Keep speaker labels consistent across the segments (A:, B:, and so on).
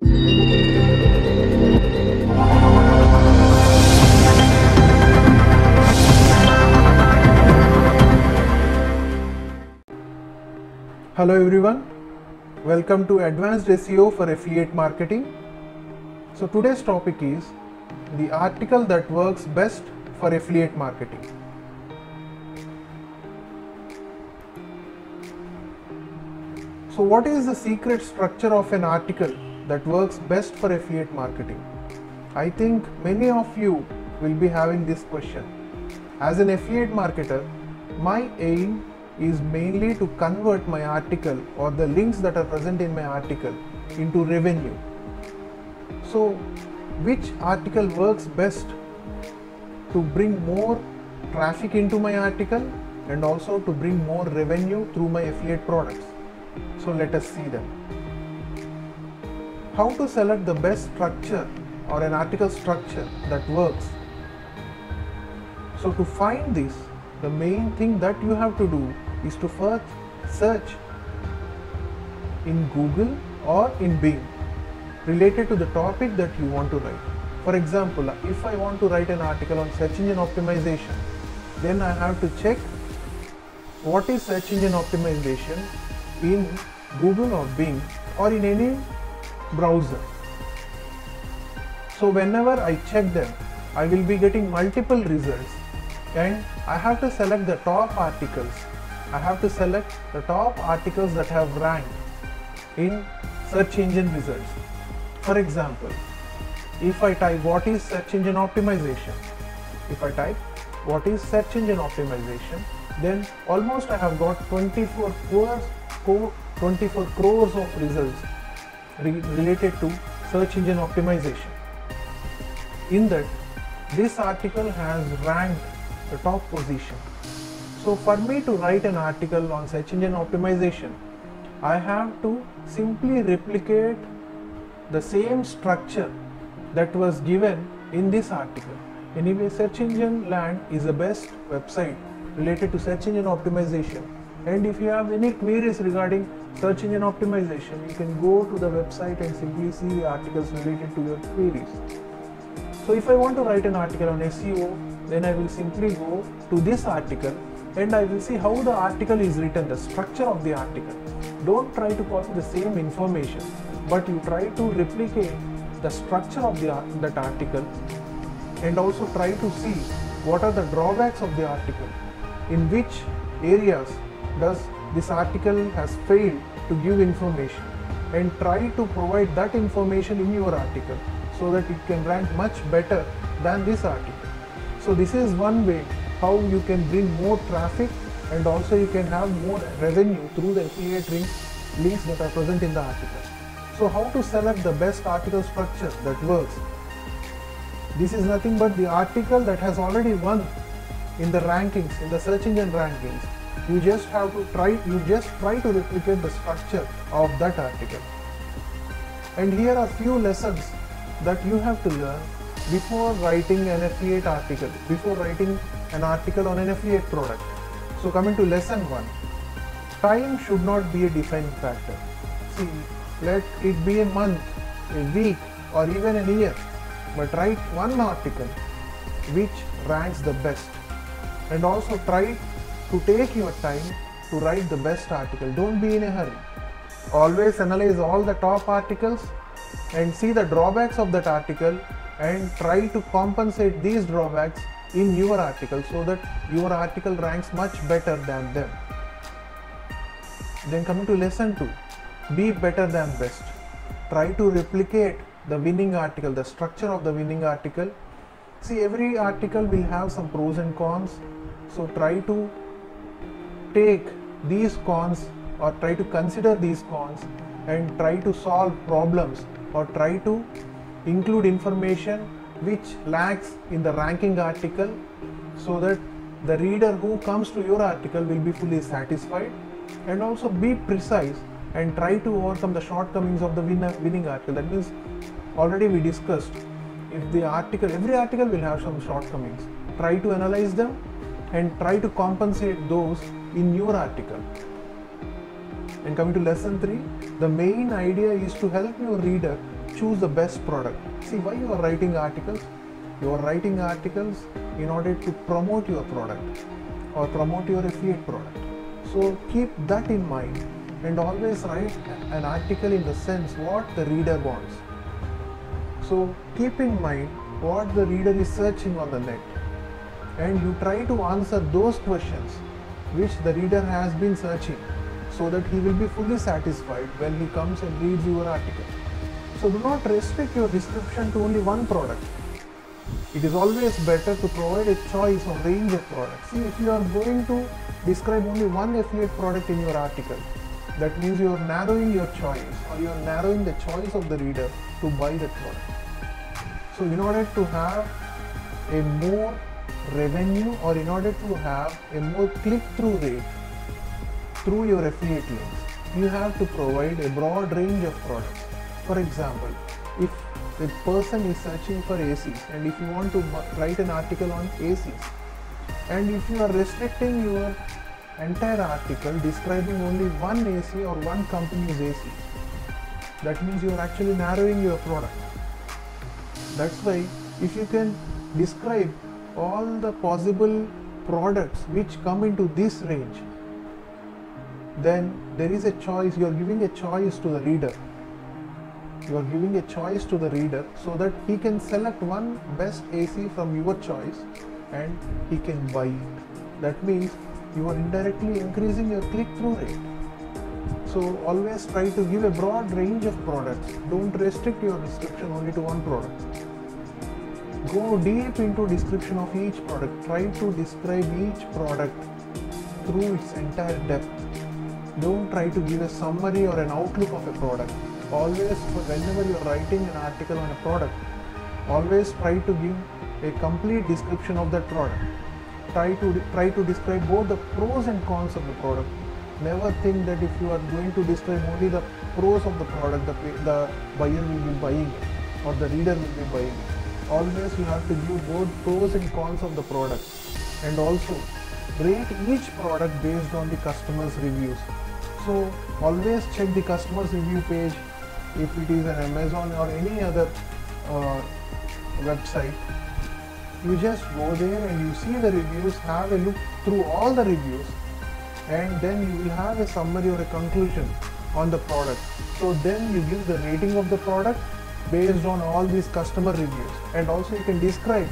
A: Hello everyone, welcome to Advanced SEO for Affiliate Marketing. So today's topic is the article that works best for affiliate marketing. So what is the secret structure of an article that works best for affiliate marketing? I think many of you will be having this question. As an affiliate marketer, my aim is mainly to convert my article or the links that are present in my article into revenue. So which article works best to bring more traffic into my article and also to bring more revenue through my affiliate products? So let us see them. How to select the best structure or an article structure that works? So to find this, the main thing that you have to do is to first search in Google or in Bing related to the topic that you want to write. For example, if I want to write an article on search engine optimization, then I have to check what is search engine optimization in Google or Bing or in any browser. So whenever I check them, I will be getting multiple results and I have to select the top articles. I have to select the top articles that have ranked in search engine results. For example, if I type what is search engine optimization, then almost I have got 24 crores of results related to search engine optimization. In that, this article has ranked the top position. So for me to write an article on search engine optimization, I have to simply replicate the same structure that was given in this article. Anyway, Search Engine Land is the best website related to search engine optimization. And if you have any queries regarding search engine optimization, you can go to the website and simply see the articles related to your queries. So if I want to write an article on SEO, then I will simply go to this article and I will see how the article is written, the structure of the article. Don't try to copy the same information, but you try to replicate the structure of that article and also try to see what are the drawbacks of the article, in which areas does this article has failed to give information, and try to provide that information in your article so that it can rank much better than this article. So this is one way how you can bring more traffic and also you can have more revenue through the affiliate links that are present in the article. So how to select the best article structure that works? This is nothing but the article that has already won in the rankings, in the search engine rankings. You just try to replicate the structure of that article. And here are few lessons that you have to learn before writing an affiliate article, before writing an article on an affiliate product. So coming to lesson 1, time should not be a defining factor. See, let it be a month, a week or even a year, but write one article which ranks the best, and also try to take your time to write the best article. Don't be in a hurry. Always analyze all the top articles and see the drawbacks of that article and try to compensate these drawbacks in your article so that your article ranks much better than them. Then coming to lesson 2, be better than best. Try to replicate the winning article, the structure of the winning article. See, every article will have some pros and cons, so try to take these cons or try to consider these cons and try to solve problems or try to include information which lacks in the ranking article so that the reader who comes to your article will be fully satisfied. And also be precise and try to overcome the shortcomings of the winning article. That means already we discussed, if the article, every article will have some shortcomings, try to analyze them and try to compensate those in your article. And coming to lesson 3, the main idea is to help your reader choose the best product. See, why you are writing articles? You are writing articles in order to promote your product or promote your affiliate product. So keep that in mind and always write an article in the sense what the reader wants. So keep in mind what the reader is searching on the net, and you try to answer those questions which the reader has been searching, so that he will be fully satisfied when he comes and reads your article. So do not restrict your description to only one product. It is always better to provide a choice or range of products. See, if you are going to describe only one affiliate product in your article, that means you are narrowing your choice, or you are narrowing the choice of the reader to buy that product. So in order to have a more revenue, or in order to have a more click-through rate through your affiliate links, you have to provide a broad range of products. For example, if the person is searching for ACs, and if you want to write an article on ACs, and if you are restricting your entire article describing only one AC or one company's AC, that means you are actually narrowing your product. That's why if you can describe all the possible products which come into this range, then there is a choice. You are giving a choice to the reader. You are giving a choice to the reader so that he can select one best AC from your choice and he can buy it. That means you are indirectly increasing your click-through rate. So always try to give a broad range of products. Don't restrict your description only to one product. Go deep into description of each product. Try to describe each product through its entire depth. Don't try to give a summary or an outlook of a product. Always, whenever you are writing an article on a product, always try to give a complete description of that product. Try to describe both the pros and cons of the product. Never think that if you are going to describe only the pros of the product, the buyer will be buying it or the reader will be buying it. Always you have to give both pros and cons of the product, and also rate each product based on the customer's reviews. So always check the customer's review page. If it is an Amazon or any other website, you just go there and you see the reviews, have a look through all the reviews, and then you will have a summary or a conclusion on the product. So then you give the rating of the product based on all these customer reviews, and also you can describe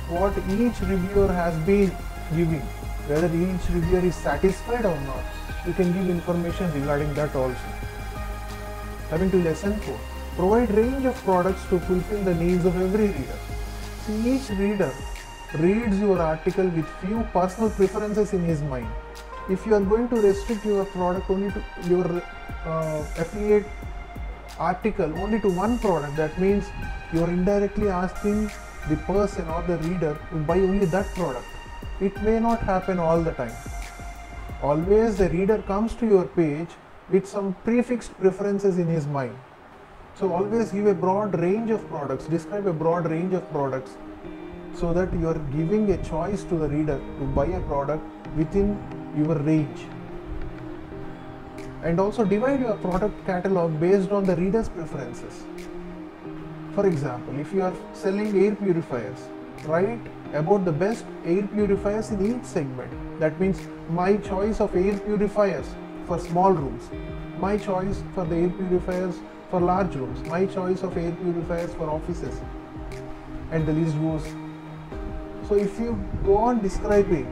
A: what each reviewer has been giving, whether each reviewer is satisfied or not. You can give information regarding that also. Coming to lesson 4, provide range of products to fulfill the needs of every reader. See, each reader reads your article with few personal preferences in his mind. If you are going to restrict your product only to your affiliate article only to one product, that means you are indirectly asking the person or the reader to buy only that product. It may not happen all the time. Always the reader comes to your page with some prefixed preferences in his mind. So always give a broad range of products, describe a broad range of products, so that you are giving a choice to the reader to buy a product within your range. And also divide your product catalog based on the reader's preferences. For example, if you are selling air purifiers, write about the best air purifiers in each segment. That means my choice of air purifiers for small rooms, my choice for the air purifiers for large rooms, my choice of air purifiers for offices, and the list goes. So if you go on describing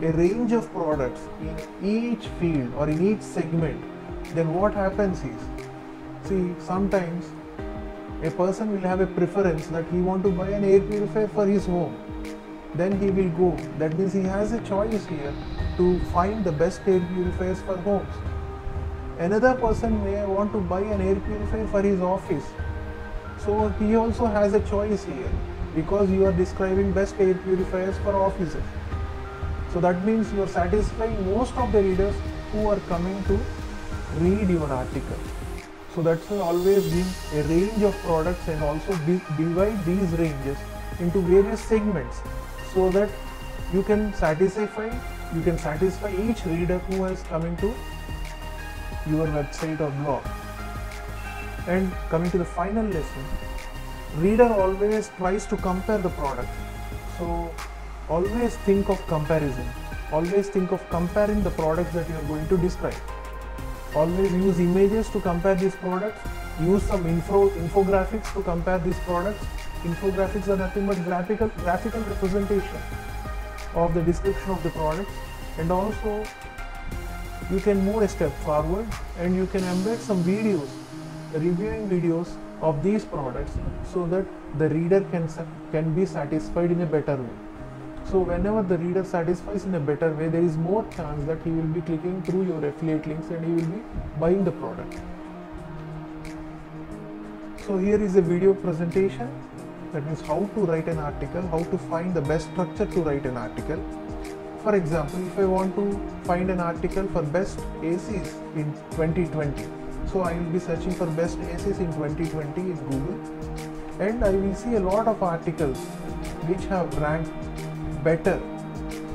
A: a range of products in each field or in each segment, then what happens is, see, sometimes a person will have a preference that he want to buy an air purifier for his home. Then he will go. That means he has a choice here to find the best air purifiers for homes. Another person may want to buy an air purifier for his office. So he also has a choice here, because you are describing best air purifiers for offices. So that means you are satisfying most of the readers who are coming to read your article. So that's why always give a range of products and also divide these ranges into various segments, so that you can satisfy each reader who is coming to your website or blog. And coming to the final lesson, reader always tries to compare the product. So always think of comparison. Always think of comparing the products that you are going to describe. Always use images to compare these products. Use some infographics to compare these products. Infographics are nothing but graphical representation of the description of the products. And also you can move a step forward and you can embed some videos, reviewing videos of these products, so that the reader can be satisfied in a better way. So whenever the reader satisfies in a better way, there is more chance that he will be clicking through your affiliate links and he will be buying the product. So here is a video presentation, that means how to write an article, how to find the best structure to write an article. For example, if I want to find an article for best ACs in 2020, so I will be searching for best ACs in 2020 in Google, and I will see a lot of articles which have ranked better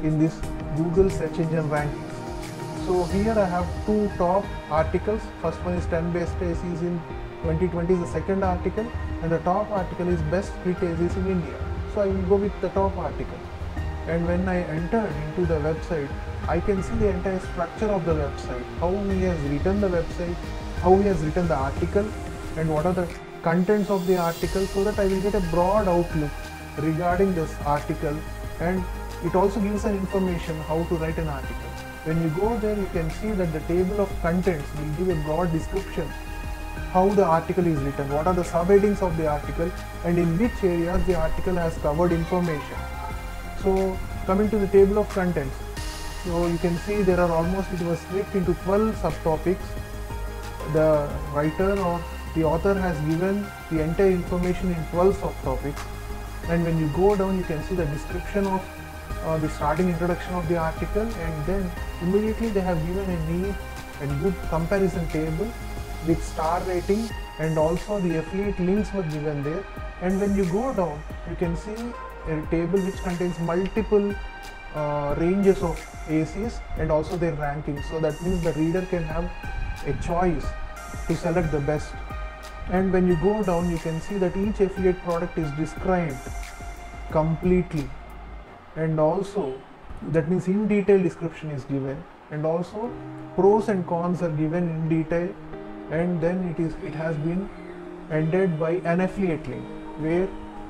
A: in this Google search engine rankings. So here I have two top articles. First one is 10 best ACs in 2020 is the second article, and the top article is best fit ACs in India. So I will go with the top article. And when I entered into the website, I can see the entire structure of the website, how he has written the website, how he has written the article, and what are the contents of the article, so that I will get a broad outlook regarding this article. And it also gives an information how to write an article. When you go there, you can see that the table of contents will give a broad description how the article is written, what are the subheadings of the article, and in which areas the article has covered information. So coming to the table of contents, so you can see there are it was split into 12 subtopics. The writer or the author has given the entire information in 12 subtopics. And when you go down, you can see the description of the starting introduction of the article, and then immediately they have given a neat and good comparison table with star rating, and also the affiliate links were given there. And when you go down, you can see a table which contains multiple ranges of ACs and also their rankings. So that means the reader can have a choice to select the best. And when you go down, you can see that each affiliate product is described completely, and also that means in detail description is given, and also pros and cons are given in detail. And then it has been ended by an affiliate link, where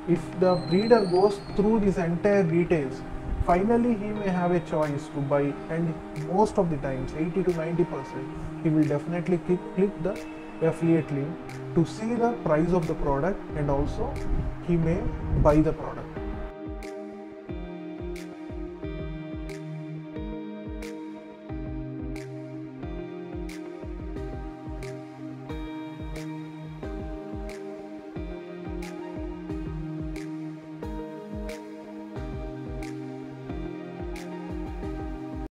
A: if the reader goes through this entire details, finally he may have a choice to buy, and most of the times 80 to 90% he will definitely click the affiliate link to see the price of the product, and also he may buy the product.